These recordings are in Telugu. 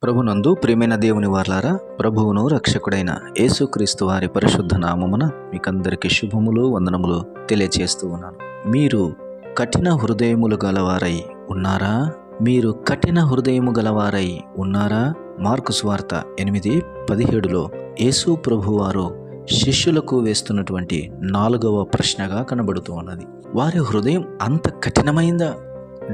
ప్రభునందు ప్రియమైన దేవుని వారలారా, ప్రభువును రక్షకుడైన యేసుక్రీస్తు వారి పరిశుద్ధ నామమున మీకందరికీ శుభములు వందనములు తెలియచేస్తూ ఉన్నాను. మీరు కఠిన హృదయములు గలవారై ఉన్నారా? మీరు కఠిన హృదయము గలవారై ఉన్నారా? మార్కు సువార్త 8:17లో యేసు ప్రభువారు శిష్యులకు వేస్తున్నటువంటి 4వ ప్రశ్నగా కనబడుతూ ఉన్నది. వారి హృదయం అంత కఠినమైందా?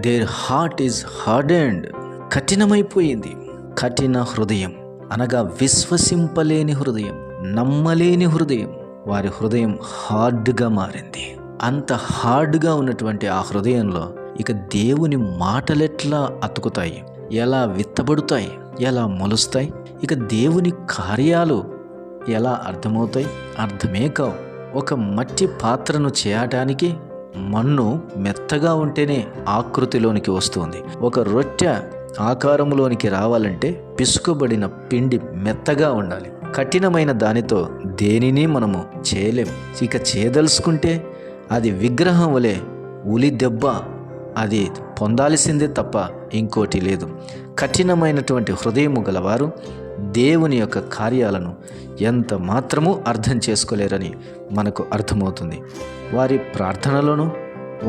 Their heart is hardened. కఠినమైపోయింది. కఠిన హృదయం అనగా విశ్వసింపలేని హృదయం, నమ్మలేని హృదయం. వారి హృదయం హార్డ్గా మారింది. అంత హార్డ్గా ఉన్నటువంటి ఆ హృదయంలో ఇక దేవుని మాటలెట్లా అతుకుతాయి, ఎలా విత్తబడుతాయి, ఎలా మొలుస్తాయి? ఇక దేవుని కార్యాలు ఎలా అర్థమవుతాయి? అర్థమే కావు. ఒక మట్టి పాత్రను చేయటానికి మన్ను మెత్తగా ఉంటేనే ఆకృతిలోనికి వస్తుంది. ఒక రొట్టె ఆకారములోనికి రావాలంటే పిసుకబడిన పిండి మెత్తగా ఉండాలి. కఠినమైన దానితో దేనిని మనము చేయలేం. ఇక చేయదలుచుకుంటే అది విగ్రహం వలె ఉలి దెబ్బ, అది పొందాల్సిందే తప్ప ఇంకోటి లేదు. కఠినమైనటువంటి హృదయము గలవారు దేవుని యొక్క కార్యాలను ఎంత మాత్రమూ అర్థం చేసుకోలేరని మనకు అర్థమవుతుంది. వారి ప్రార్థనలోను,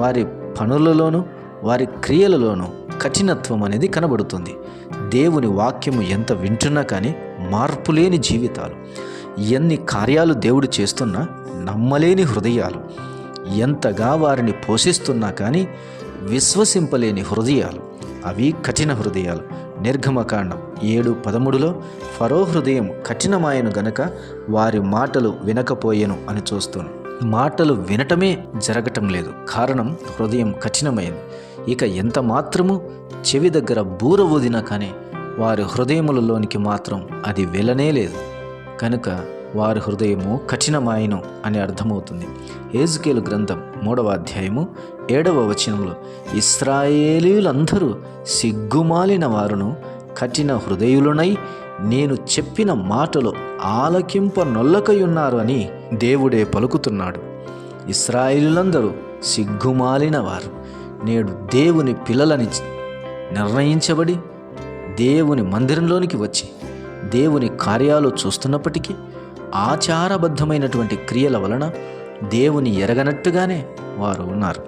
వారి పనులలోను, వారి క్రియలలోనూ కఠినత్వం అనేది కనబడుతుంది. దేవుని వాక్యము ఎంత వింటున్నా కానీ మార్పులేని జీవితాలు, ఎన్ని కార్యాలు దేవుడు చేస్తున్నా నమ్మలేని హృదయాలు, ఎంతగా వారిని పోషిస్తున్నా కానీ విశ్వసింపలేని హృదయాలు, అవి కఠిన హృదయాలు. నిర్గమకాండం 7:13లో ఫరో హృదయం కఠినమాయను గనక వారి మాటలు వినకపోయేను అని చూస్తున్నాం. మాటలు వినటమే జరగటం లేదు. కారణం హృదయం కఠినమైంది. ఇక ఎంత మాత్రము చెవి దగ్గర బూర ఊదినా కానీ వారి హృదయములలోనికి మాత్రం అది వెళ్ళనే లేదు. కనుక వారి హృదయము కఠినమాయను అని అర్థమవుతుంది. హెజ్కేలు గ్రంథం 3వ అధ్యాయము 7వ వచనంలో ఇశ్రాయేలీయులందరూ సిగ్గుమాలిన వారును కఠిన హృదయులునై నేను చెప్పిన మాటలు ఆలకింప నొల్లకయున్నారు అని దేవుడే పలుకుతున్నాడు. ఇశ్రాయేలీయులందరూ సిగ్గుమాలిన వారు నేడు దేవుని పిల్లలని నిర్ణయించబడి దేవుని మందిరంలోనికి వచ్చి దేవుని కార్యాలు చూస్తున్నప్పటికీ ఆచారబద్ధమైనటువంటి క్రియల వలన దేవుని ఎరగనట్టుగానే వారు ఉన్నారు.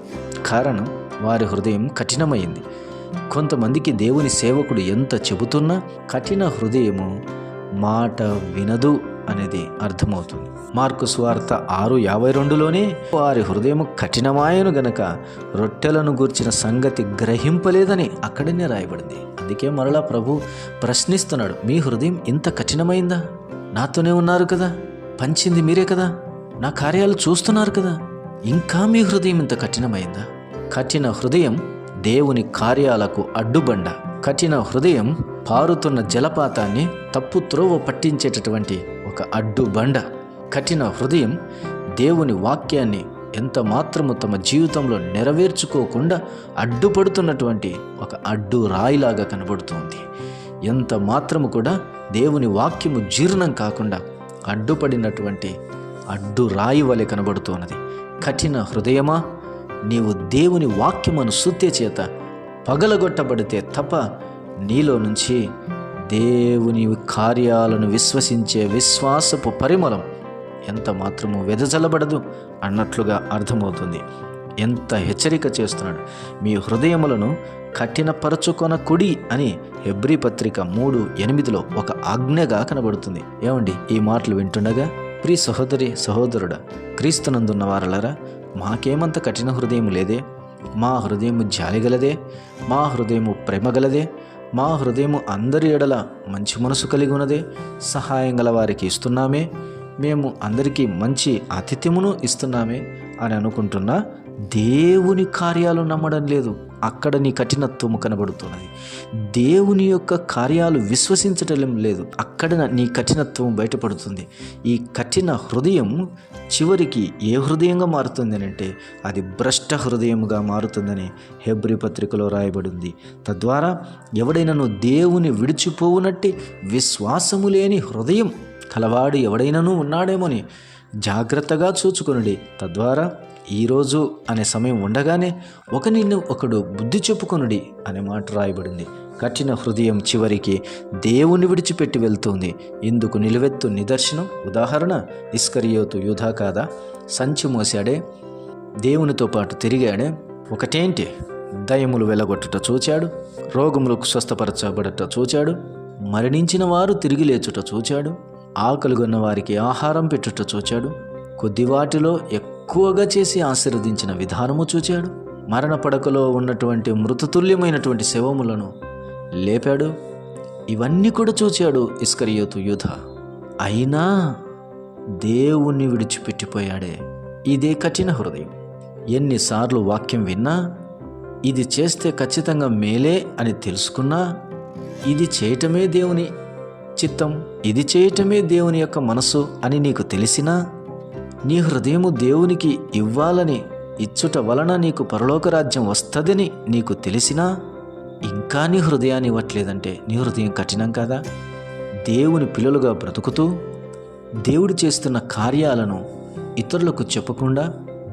కారణం వారి హృదయం కఠినమైంది. కొంతమందికి దేవుని సేవకుడు ఎంత చెబుతున్నా కఠిన హృదయము మాట వినదు అనేది అర్థమవుతుంది. మార్కు సువార్త 6:52లోనే వారి హృదయము కఠినమాయను గనక రొట్టెలను గూర్చిన సంగతి గ్రహింపలేదని అక్కడనే రాయబడింది. అందుకే మరలా ప్రభు ప్రశ్నిస్తున్నాడు, మీ హృదయం ఇంత కఠినమైందా? నాతోనే ఉన్నారు కదా, పంచింది మీరే కదా, నా కార్యాలు చూస్తున్నారు కదా, ఇంకా మీ హృదయం ఇంత కఠినమైందా? కఠిన హృదయం దేవుని కార్యాలకు అడ్డుబండ. కఠిన హృదయం పారుతున్న జలపాతాన్ని తప్పు త్రోవ పట్టించేటటువంటి ఒక అడ్డుబండ. కఠిన హృదయం దేవుని వాక్యాన్ని ఎంత మాత్రము తమ జీవితంలో నెరవేర్చుకోకుండా అడ్డుపడుతున్నటువంటి ఒక అడ్డు రాయిలాగా కనబడుతుంది. ఎంత మాత్రము కూడా దేవుని వాక్యము జీర్ణం కాకుండా అడ్డుపడినటువంటి అడ్డు రాయి వలె కనబడుతున్నది. కఠిన హృదయమా, నీవు దేవుని వాక్యమును సుత్య చేత పగలగొట్టబడితే తప్ప నీలో నుంచి దేవుని కార్యాలను విశ్వసించే విశ్వాసపు పరిమళం ఎంత మాత్రము వెదజల్లబడదు అన్నట్లుగా అర్థమవుతుంది. ఎంత హెచ్చరిక చేస్తున్నాడు, మీ హృదయములను కఠినపరచుకొనకుడి అని హెబ్రీ పత్రిక 3:8లో ఒక ఆజ్ఞగా కనబడుతుంది. ఏమండి, ఈ మాటలు వింటుండగా ప్రియ సహోదరి సహోదరుడా, క్రీస్తునందున్న వారలారా, మాకేమంత కఠిన హృదయం లేదే? మా హృదయము జాలిగలదే, మా హృదయము ప్రేమగలదే, మా హృదయము అందరి ఎడల మంచి మనసు కలిగి ఉన్నదే, సహాయం గల వారికి ఇస్తున్నామే, మేము అందరికీ మంచి ఆతిథ్యమును ఇస్తున్నామే అని అనుకుంటున్నా దేవుని కార్యాలు నమ్మడం లేదు. అక్కడ నీ కఠినత్వము కనబడుతున్నది. దేవుని యొక్క కార్యాలు విశ్వసించటం లేదు. అక్కడ నీ కఠినత్వం బయటపడుతుంది. ఈ కఠిన హృదయం చివరికి ఏ హృదయంగా మారుతుంది అంటే అది భ్రష్ట హృదయముగా మారుతుందని హెబ్రీ పత్రికలో రాయబడింది. తద్వారా ఎవడైనాను దేవుని విడిచిపోవునట్టి విశ్వాసము లేని హృదయం కలవాడు ఎవడైనాను ఉన్నాడేమోని జాగ్రత్తగా చూచుకొనుడి. తద్వారా ఈరోజు అనే సమయం ఉండగానే ఒకడు బుద్ధి చెప్పుకొనుడి అనే మాట రాయబడింది. కఠిన హృదయం చివరికి దేవుని విడిచిపెట్టి వెళ్తుంది. ఇందుకు నిలువెత్తు నిదర్శనం, ఉదాహరణ ఇస్కరియోతు యూదా కాదా? సంచి మోసాడే, దేవునితో పాటు తిరిగాడే. ఒకటేంటి, దయ్యములు వెలగొట్టుట చూచాడు, రోగములకు స్వస్థపరచబడట చూచాడు, మరణించిన వారు తిరిగి లేచుట చూచాడు, ఆకలిగొన్న వారికి ఆహారం పెట్టుట చూచాడు, కొద్ది వాటిలో ఎక్కువగా చేసి ఆశీర్వదించిన విధానము చూచాడు, మరణ పడకలో ఉన్నటువంటి మృతతుల్యమైనటువంటి శవములను లేపాడు. ఇవన్నీ కూడా చూచాడు ఇస్కరియోతు యూదా. అయినా దేవుణ్ణి విడిచిపెట్టిపోయాడే. ఇదే కఠిన హృదయం. ఎన్నిసార్లు వాక్యం విన్నా, ఇది చేస్తే ఖచ్చితంగా మేలే అని తెలుసుకున్నా, ఇది చేయటమే దేవుని చిత్తం, ఇది చేయటమే దేవుని యొక్క మనసు అని నీకు తెలిసినా, నీ హృదయము దేవునికి ఇవ్వాలని ఇచ్చుట వలన నీకు పరలోక రాజ్యం వస్తుందని నీకు తెలిసినా ఇంకా నీ హృదయాన్ని ఇవ్వట్లేదంటే నీ హృదయం కఠినం కదా? దేవుని పిల్లలుగా బ్రతుకుతూ దేవుడు చేస్తున్న కార్యాలను ఇతరులకు చెప్పకుండా,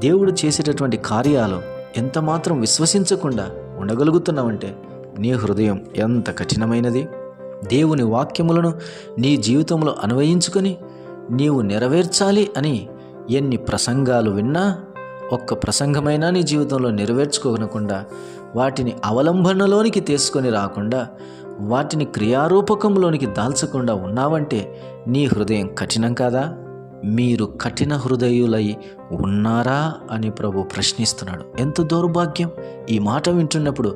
దేవుడు చేసేటటువంటి కార్యాలు ఎంత మాత్రం విశ్వసించకుండా ఉండగలుగుతున్నావంటే నీ హృదయం ఎంత కఠినమైనది. దేవుని వాక్యములను నీ జీవితంలో అన్వయించుకొని నీవు నెరవేర్చాలి అని ఎన్ని ప్రసంగాలు విన్నా, ఒక్క ప్రసంగమైనా నీ జీవితంలో నెరవేర్చుకోనకుండా, వాటిని అవలంబనలోనికి తీసుకొని రాకుండా, వాటిని క్రియారూపకంలోనికి దాల్చకుండా ఉన్నావంటే నీ హృదయం కఠినం కాదా? మీరు కఠిన హృదయులై ఉన్నారా అని ప్రభు ప్రశ్నిస్తున్నాడు. ఎంత దౌర్భాగ్యం! ఈ మాట వింటున్నప్పుడు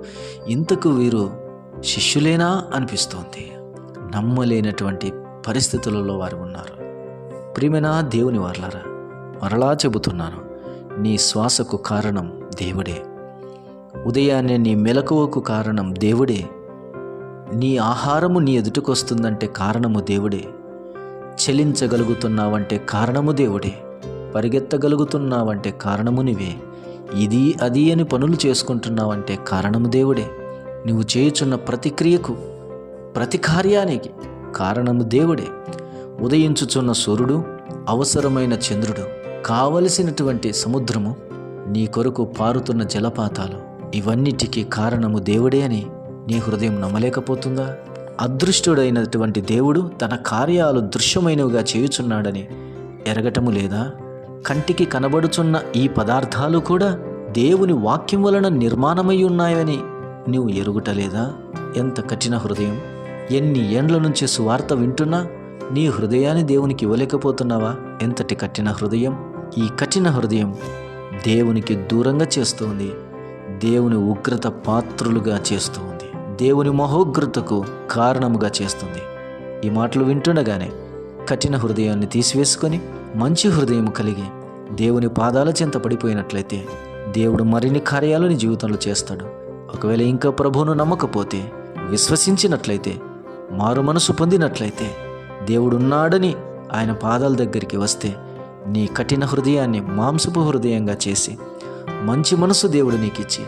ఇంతకు వీరు శిష్యులేనా అనిపిస్తోంది. నమ్మలేనటువంటి పరిస్థితులలో వారు ఉన్నారు. ప్రియమైన దేవుని వారలారా, మరలా చెబుతున్నాను, నీ శ్వాసకు కారణం దేవుడే. ఉదయాన్నే నీ మెలకువకు కారణం దేవుడే. నీ ఆహారము నీ ఎదుటకొస్తుందంటే కారణము దేవుడే. చెలించగలుగుతున్నావంటే కారణము దేవుడే. పరిగెత్తగలుగుతున్నావంటే కారణము నీవే. ఇది అది అని పనులు చేసుకుంటున్నావంటే కారణము దేవుడే. నువ్వు చేయుచున్న ప్రతి క్రియకు, ప్రతి కార్యానికి కారణము దేవుడే. ఉదయించుచున్న సూర్యుడు, అవసరమైన చంద్రుడు, కావలసినటువంటి సముద్రము, నీ కొరకు పారుతున్న జలపాతాలు, ఇవన్నిటికీ కారణము దేవుడే అని నీ హృదయం నమ్మలేకపోతుందా? అదృష్టుడైనటువంటి దేవుడు తన కార్యాలు దృశ్యమైనవిగా చేయుచున్నాడని ఎరగటము లేదా? కంటికి కనబడుచున్న ఈ పదార్థాలు కూడా దేవుని వాక్యం వలన నిర్మాణమై ఉన్నాయని నీవు ఎరుగుటలేదా? ఎంత కఠిన హృదయం! ఎన్ని ఏండ్ల నుంచి సువార్త వింటున్నా నీ హృదయాన్ని దేవునికి ఇవ్వలేకపోతున్నావా? ఎంతటి కఠిన హృదయం! ఈ కఠిన హృదయం దేవునికి దూరంగా చేస్తుంది. దేవుని ఉగ్రత పాత్రులుగా చేస్తుంది. దేవుని మహోగ్రతకు కారణముగా చేస్తుంది. ఈ మాటలు వింటుండగానే కఠిన హృదయాన్ని తీసివేసుకొని మంచి హృదయం కలిగి దేవుని పాదాల చెంత పడిపోయినట్లయితే దేవుడు మరిన్ని కార్యాలు నీ జీవితంలో చేస్తాడు. ఒకవేళ ఇంకా ప్రభువును నమ్మకపోతే, విశ్వసించినట్లయితే, మారు మనసు పొందినట్లయితే, దేవుడున్నాడని ఆయన పాదాల దగ్గరికి వస్తే నీ కఠిన హృదయాన్ని మాంసపు హృదయంగా చేసి మంచి మనసు దేవుడు నీకిచ్చి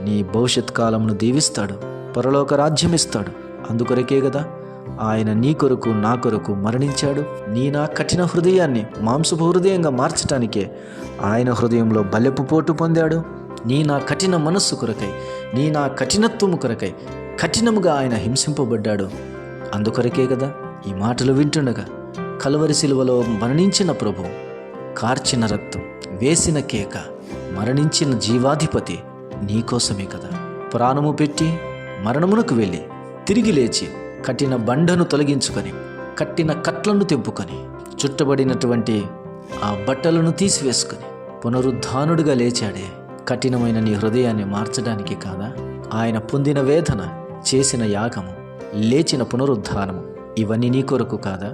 నీ భవిష్యత్ కాలమును దీవిస్తాడు. పరలోక రాజ్యం ఇస్తాడు. అందుకొరకే కదా ఆయన నీ కొరకు నా కొరకు మరణించాడు. నా కఠిన హృదయాన్ని మాంసపు హృదయంగా మార్చటానికే ఆయన హృదయంలో బలెపు పోటు పొందాడు. నా కఠిన మనస్సు కొరకై, నా కఠినత్వము కొరకై కఠినముగా ఆయన హింసింపబడ్డాడు. అందుకొరకే కదా ఈ మాటలు వింటుండగా కల్వరి శిలువలో మరణించిన ప్రభు, కార్చిన రక్తం, వేసిన కేక, మరణించిన జీవాధిపతి నీకోసమే కదా. ప్రాణము పెట్టి మరణమునకు వెళ్ళి తిరిగి లేచి కట్టిన బండను తొలగించుకొని, కట్టిన కట్లను తెంపుకొని, చుట్టబడినటువంటి ఆ బట్టలను తీసివేసుకొని పునరుద్ధానుడిగా లేచాడే. కఠినమైన నీ హృదయాన్ని మార్చడానికి కాదా? ఆయన పొందిన వేదన, చేసిన యాగము, లేచిన పునరుద్ధానము, ఇవన్నీ నీ కొరకు కాదా?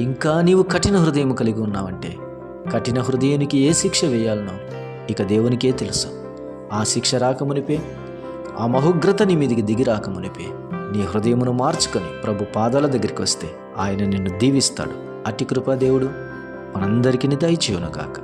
ఇంకా నీవు కఠిన హృదయం కలిగి ఉన్నావంటే కఠిన హృదయానికి ఏ శిక్ష వేయాలనో ఇక దేవునికే తెలుసు. ఆ శిక్ష రాకమునిపే, ఆ మహోగ్రత నీ మీదికి దిగి రాకమునిపే నీ హృదయమును మార్చుకొని ప్రభు పాదాల దగ్గరికి వస్తే ఆయన నిన్ను దీవిస్తాడు. అట్టి కృపా దేవుడు మనందరికీ దయచేయును గాక.